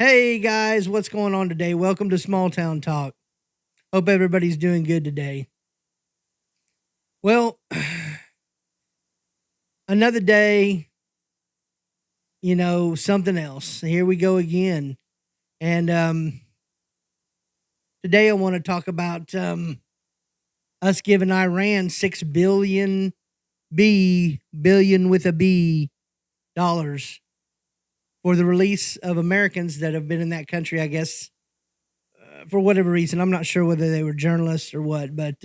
Hey guys, what's going on today? Welcome to Small Town Talk. Hope everybody's doing good today. Well, another day, something else. Here we go again. And today I want to talk about us giving Iran 6 billion with a B dollars for the release of Americans that have been in that country, I guess, for whatever reason. I'm not sure whether they were journalists or what, but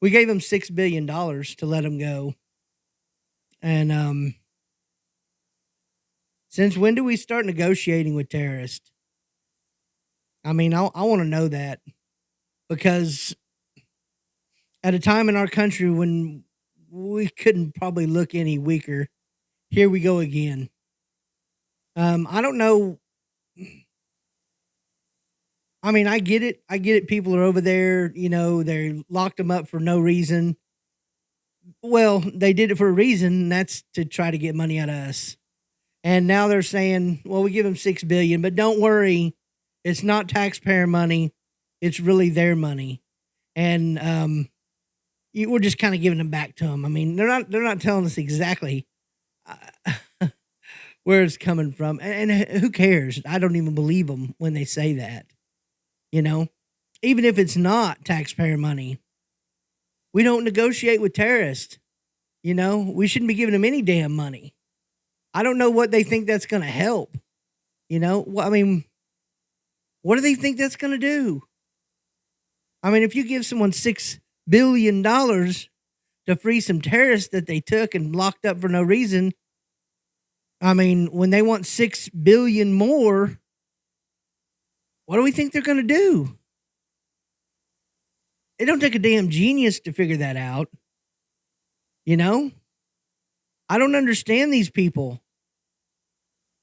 we gave them $6 billion to let them go. And since when do we start negotiating with terrorists? I mean, I want to know that, because at a time in our country when we couldn't probably look any weaker, here we go again. I don't know. I mean, I get it. I get it. People are over there, they locked them up for no reason. Well, they did it for a reason, and that's to try to get money out of us. And now they're saying, well, we give them 6 billion, but don't worry, it's not taxpayer money. It's really their money. And we're just kind of giving them back to them. I mean, they're not telling us exactly where it's coming from. And who cares? I don't even believe them when they say that. Even if it's not taxpayer money, we don't negotiate with terrorists. We shouldn't be giving them any damn money. I don't know what they think that's going to help. I mean, what do they think that's going to do? I mean, if you give someone $6 billion to free some terrorists that they took and locked up for no reason, I mean, when they want 6 billion more, what do we think they're going to do? It don't take a damn genius to figure that out. I don't understand these people.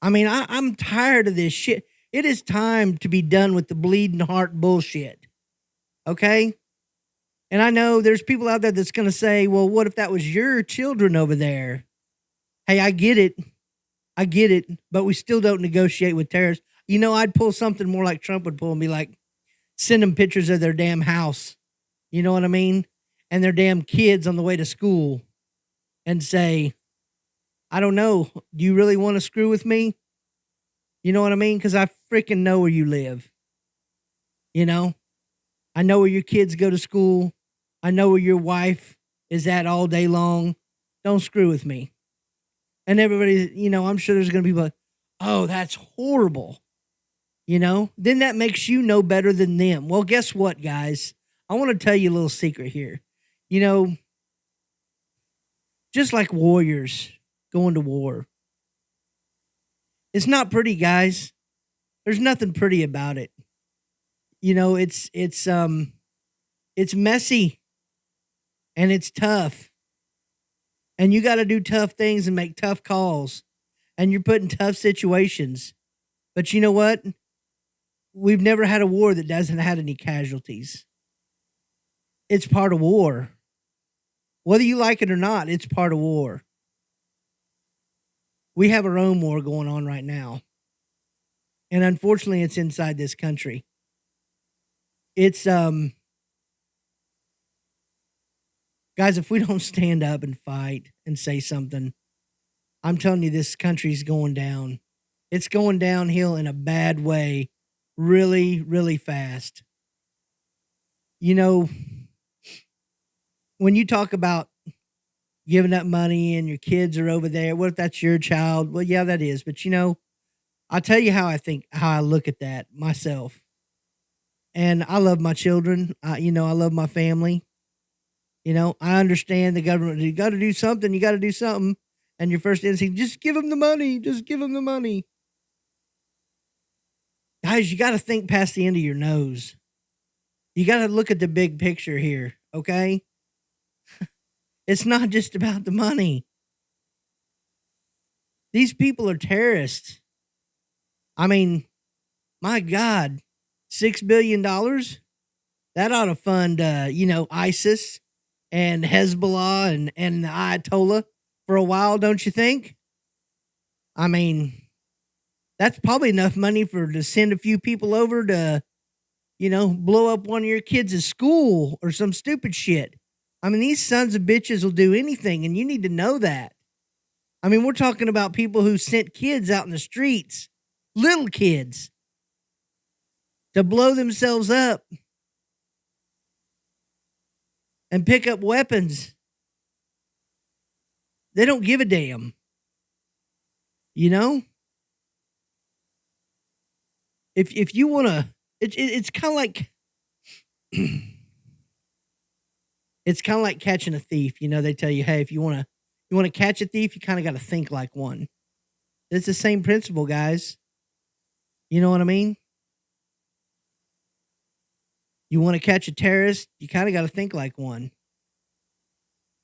I mean, I'm tired of this shit. It is time to be done with the bleeding heart bullshit. Okay? And I know there's people out there that's going to say, well, what if that was your children over there? Hey, I get it. But we still don't negotiate with terrorists. I'd pull something more like Trump would pull and be like, send them pictures of their damn house. You know what I mean? And their damn kids on the way to school. And say, I don't know. Do you really want to screw with me? You know what I mean? Because I freaking know where you live. I know where your kids go to school. I know where your wife is at all day long. Don't screw with me. And everybody, I'm sure there's going to be like, oh, that's horrible. Then that makes you know better than them. Well, guess what, guys? I want to tell you a little secret here. Just like warriors going to war. It's not pretty, guys. There's nothing pretty about it. It's messy and it's tough. And you got to do tough things and make tough calls. And you're put in tough situations. But you know what? We've never had a war that doesn't have any casualties. It's part of war. Whether you like it or not, it's part of war. We have our own war going on right now. And unfortunately, it's inside this country. It's, guys, if we don't stand up and fight and say something, I'm telling you, this country's going down. It's going downhill in a bad way, really, really fast. When you talk about giving up money and your kids are over there, what if that's your child? Well, yeah, that is. But I'll tell you how I look at that myself. And I love my children. I love my family. I understand the government. You got to do something. You got to do something. And your first instinct, just give them the money. Just give them the money. Guys, you got to think past the end of your nose. You got to look at the big picture here. Okay. It's not just about the money. These people are terrorists. I mean, my God, $6 billion? That ought to fund, ISIS and Hezbollah and the Ayatollah for a while, don't you think? I mean, That's probably enough money to send a few people over to, blow up one of your kids' school or some stupid shit. I mean, these sons of bitches will do anything, and you need to know that. I mean, we're talking about people who sent kids out in the streets, little kids, to blow themselves up and pick up weapons. They don't give a damn. You know? If you want to, it's kind of like it's kind of like catching a thief. You know, they tell you, hey, if you want to catch a thief, you kind of got to think like one. It's the same principle, guys. You know what I mean? You want to catch a terrorist, you kind of got to think like one.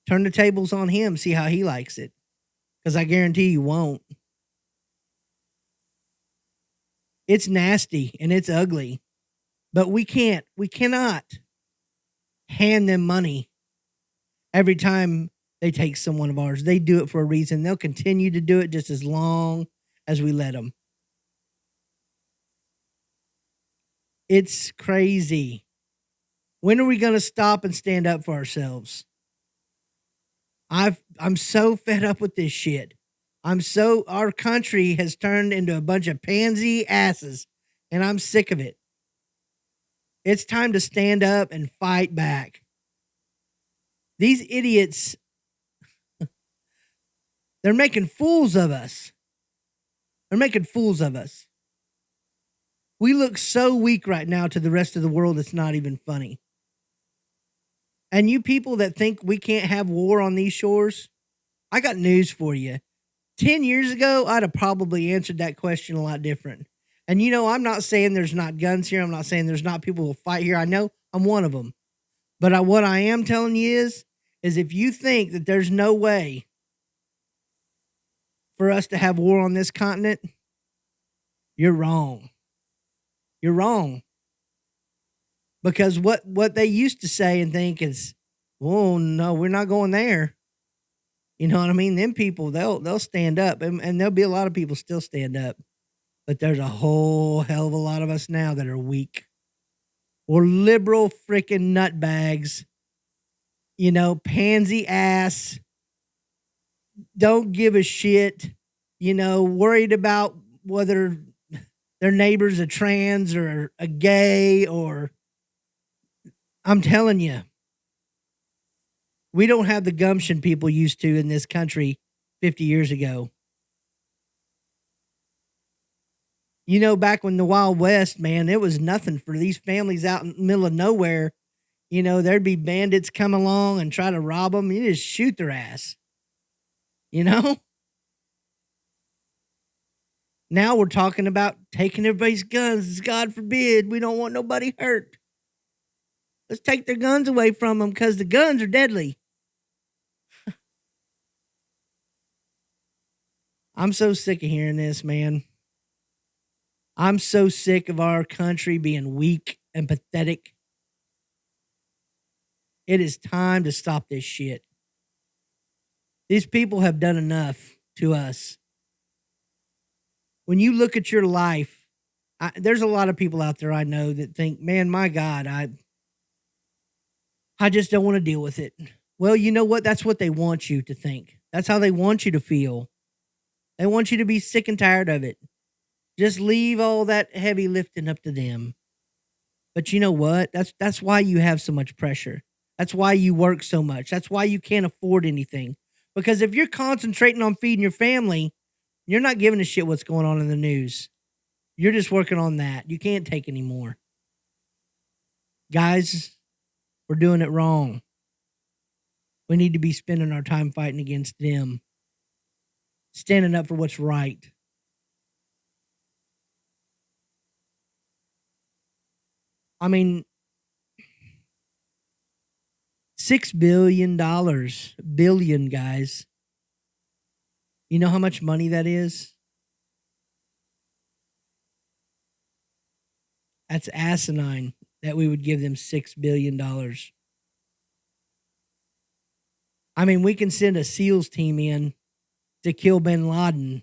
Turn the tables on him, see how he likes it. Because I guarantee you won't. It's nasty and it's ugly. But we cannot hand them money every time they take someone of ours. They do it for a reason. They'll continue to do it just as long as we let them. It's crazy. When are we going to stop and stand up for ourselves? I'm so fed up with this shit. Our country has turned into a bunch of pansy asses, and I'm sick of it. It's time to stand up and fight back. These idiots, they're making fools of us. They're making fools of us. We look so weak right now to the rest of the world, it's not even funny. And you people that think we can't have war on these shores, I got news for you. 10 years ago, I'd have probably answered that question a lot different. And I'm not saying there's not guns here. I'm not saying there's not people who will fight here. I know I'm one of them. But what I am telling you is if you think that there's no way for us to have war on this continent, you're wrong. You're wrong. Because what they used to say and think is, oh, no, we're not going there. You know what I mean? Them people, they'll stand up, and there'll be a lot of people still stand up. But there's a whole hell of a lot of us now that are weak. Or liberal freaking nutbags. Pansy ass. Don't give a shit. Worried about whether their neighbor's a trans or a gay or... I'm telling you, we don't have the gumption people used to in this country 50 years ago. Back when the Wild West, man, it was nothing for these families out in the middle of nowhere. There'd be bandits come along and try to rob them. You just shoot their ass. Now we're talking about taking everybody's guns. God forbid. We don't want nobody hurt. Let's take their guns away from them because the guns are deadly. I'm so sick of hearing this, man. I'm so sick of our country being weak and pathetic. It is time to stop this shit. These people have done enough to us. When you look at your life, there's a lot of people out there I know that think, man, my God, I just don't want to deal with it. Well, you know what? That's what they want you to think. That's how they want you to feel. They want you to be sick and tired of it. Just leave all that heavy lifting up to them. But you know what? That's why you have so much pressure. That's why you work so much. That's why you can't afford anything. Because if you're concentrating on feeding your family, you're not giving a shit what's going on in the news. You're just working on that. You can't take any more. Guys, we're doing it wrong. We need to be spending our time fighting against them. Standing up for what's right. I mean, $6 billion. Billion, guys. You know how much money that is? That's asinine that we would give them $6 billion. I mean, we can send a SEALs team in to kill bin Laden.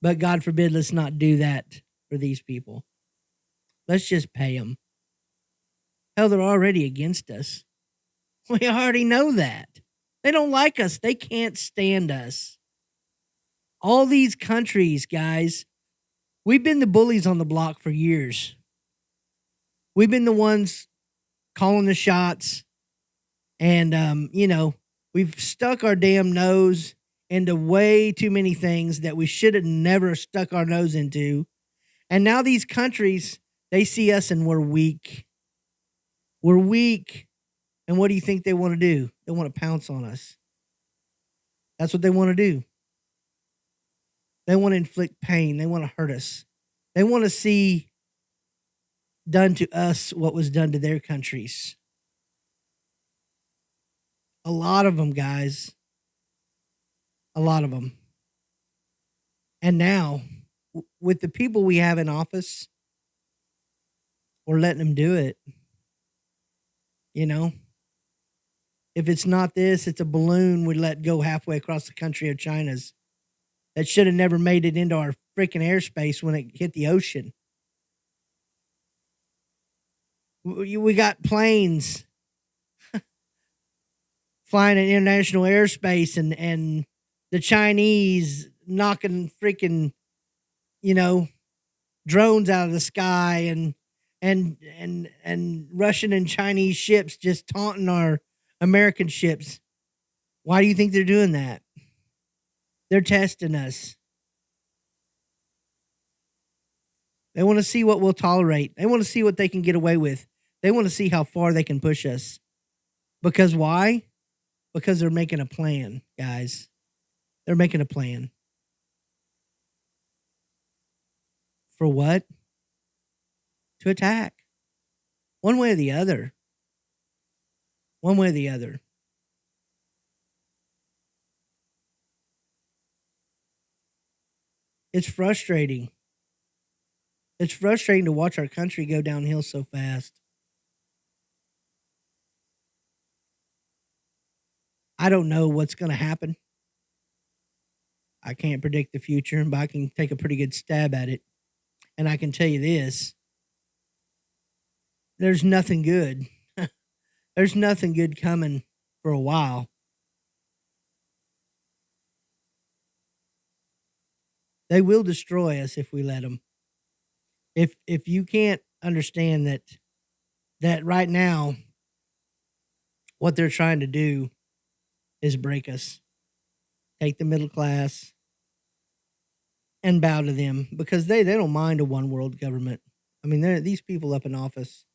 But God forbid, let's not do that for these people. Let's just pay them. Hell, they're already against us. We already know that. They don't like us. They can't stand us. All these countries, guys, we've been the bullies on the block for years. We've been the ones calling the shots. And, we've stuck our damn nose into way too many things that we should have never stuck our nose into. And now these countries, they see us and we're weak. We're weak. And what do you think they want to do? They want to pounce on us. That's what they want to do. They want to inflict pain. They want to hurt us. They want to see done to us what was done to their countries. A lot of them, guys. A lot of them. And now, with the people we have in office, we're letting them do it. You know? If it's not this, it's a balloon we let go halfway across the country of China's that should have never made it into our freaking airspace when it hit the ocean. We got planes flying in international airspace and the Chinese knocking freaking, drones out of the sky and Russian and Chinese ships just taunting our American ships. Why do you think they're doing that? They're testing us. They want to see what we'll tolerate. They want to see what they can get away with. They want to see how far they can push us. Because why? Because they're making a plan, guys. They're making a plan. For what? To attack. One way or the other. One way or the other. It's frustrating. It's frustrating to watch our country go downhill so fast. I don't know what's going to happen. I can't predict the future, but I can take a pretty good stab at it. And I can tell you this. There's nothing good. There's nothing good coming for a while. They will destroy us if we let them. If you can't understand that right now what they're trying to do is break us. Take the middle class and bow to them because they don't mind a one world government. I mean, these people up in office,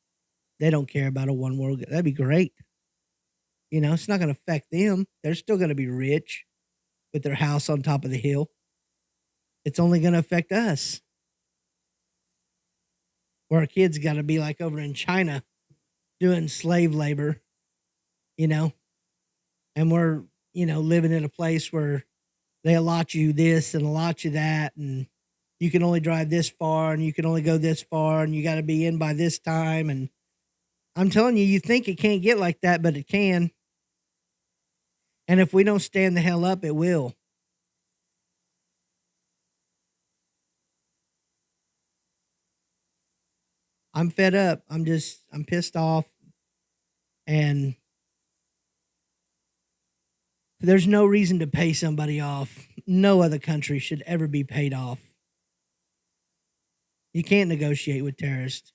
they don't care about a one world. That'd be great. It's not going to affect them. They're still going to be rich with their house on top of the hill. It's only going to affect us. Where our kids got to be like over in China doing slave labor, and we're, living in a place where they allot you this and allot you that, and you can only drive this far and you can only go this far and you got to be in by this time. And I'm telling you, you think it can't get like that, but it can. And if we don't stand the hell up, it will. I'm fed up. I'm pissed off. And there's no reason to pay somebody off. No other country should ever be paid off. You can't negotiate with terrorists.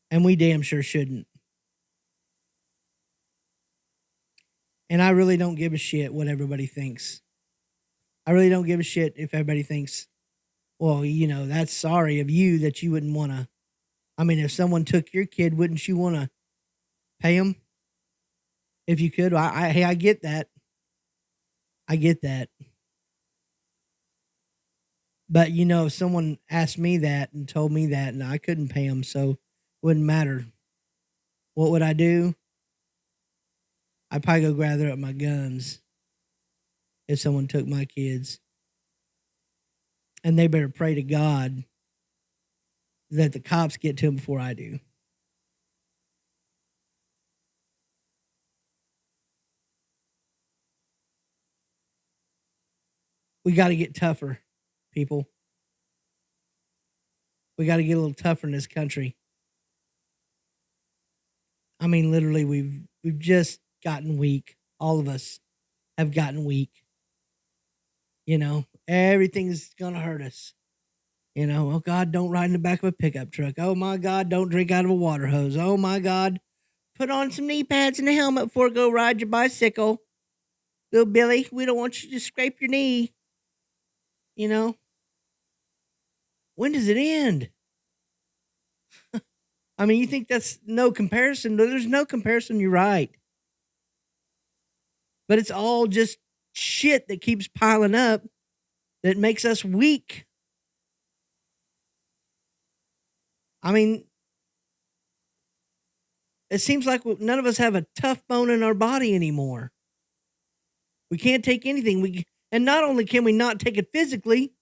And we damn sure shouldn't. And I really don't give a shit what everybody thinks. I really don't give a shit if everybody thinks, well, that's sorry of you that you wouldn't want to. I mean, if someone took your kid, wouldn't you want to pay them? If you could, I get that. I get that. But, if someone asked me that and told me that, and I couldn't pay them, so it wouldn't matter. What would I do? I'd probably go gather up my guns if someone took my kids. And they better pray to God that the cops get to them before I do. We got to get tougher, people. We got to get a little tougher in this country. I mean, literally, we've just gotten weak. All of us have gotten weak. You know, everything's gonna hurt us. You know, oh God, don't ride in the back of a pickup truck. Oh my God, don't drink out of a water hose. Oh my God, put on some knee pads and a helmet before go ride your bicycle. Little Billy, we don't want you to scrape your knee. You know, when does it end? I mean, you think that's no comparison? There's no comparison. You're right. But it's all just shit that keeps piling up that makes us weak. I mean, it seems like none of us have a tough bone in our body anymore. We can't take anything. And not only can we not take it physically,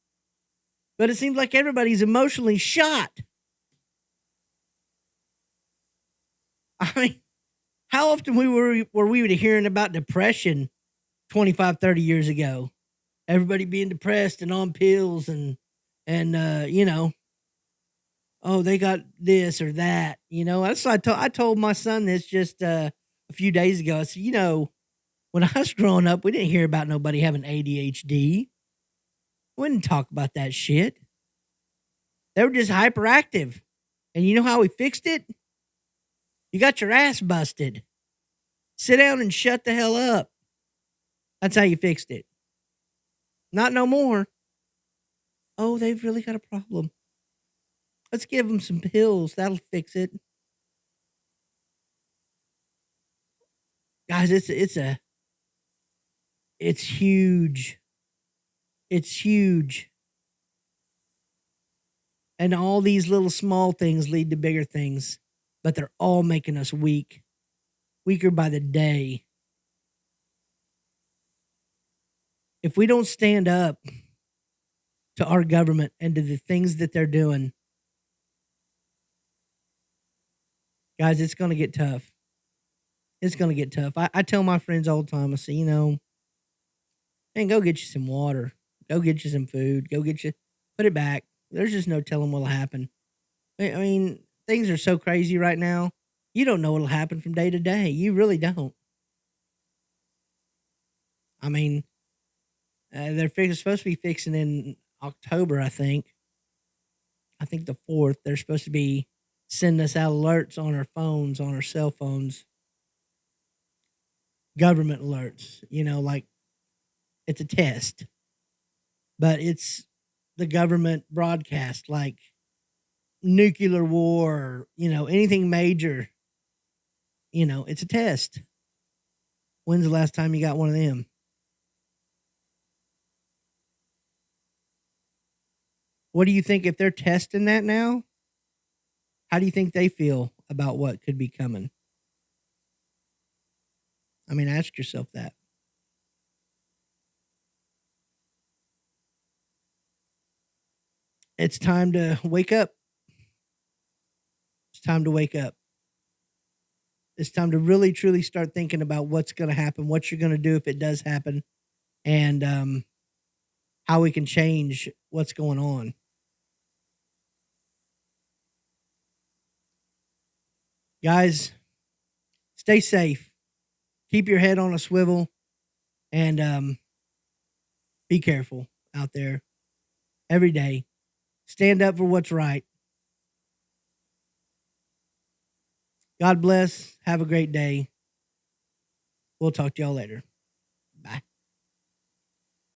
but it seems like everybody's emotionally shot. I mean, how often were we hearing about depression 25, 30 years ago? Everybody being depressed and on pills and you know, oh, they got this or that. You know, that's why I told my son this just a few days ago. I said, you know, when I was growing up, we didn't hear about nobody having ADHD. We didn't talk about that shit. They were just hyperactive. And you know how we fixed it? You got your ass busted. Sit down and shut the hell up. That's how you fixed it. Not no more. Oh, they've really got a problem. Let's give them some pills. That'll fix it. Guys, it's huge. It's huge. And all these little small things lead to bigger things, but they're all making us weak. Weaker by the day. If we don't stand up to our government and to the things that they're doing, guys, it's going to get tough. It's going to get tough. I tell my friends all the time, I say, you know, man, go get you some water. Go get you some food. Put it back. There's just no telling what'll happen. I mean, things are so crazy right now. You don't know what'll happen from day to day. You really don't. I mean, they're supposed to be fixing in October, I think. I think the 4th. They're supposed to be sending us out alerts on our phones, on our cell phones. Government alerts, you know, like it's a test. But it's the government broadcast, like nuclear war, you know, anything major. You know, it's a test. When's the last time you got one of them? What do you think if they're testing that now? How do you think they feel about what could be coming? I mean, ask yourself that. It's time to wake up. It's time to wake up. It's time to really, truly start thinking about what's going to happen, what you're going to do if it does happen, and how we can change what's going on. Guys, stay safe. Keep your head on a swivel, and be careful out there every day. Stand up for what's right. God bless. Have a great day. We'll talk to y'all later.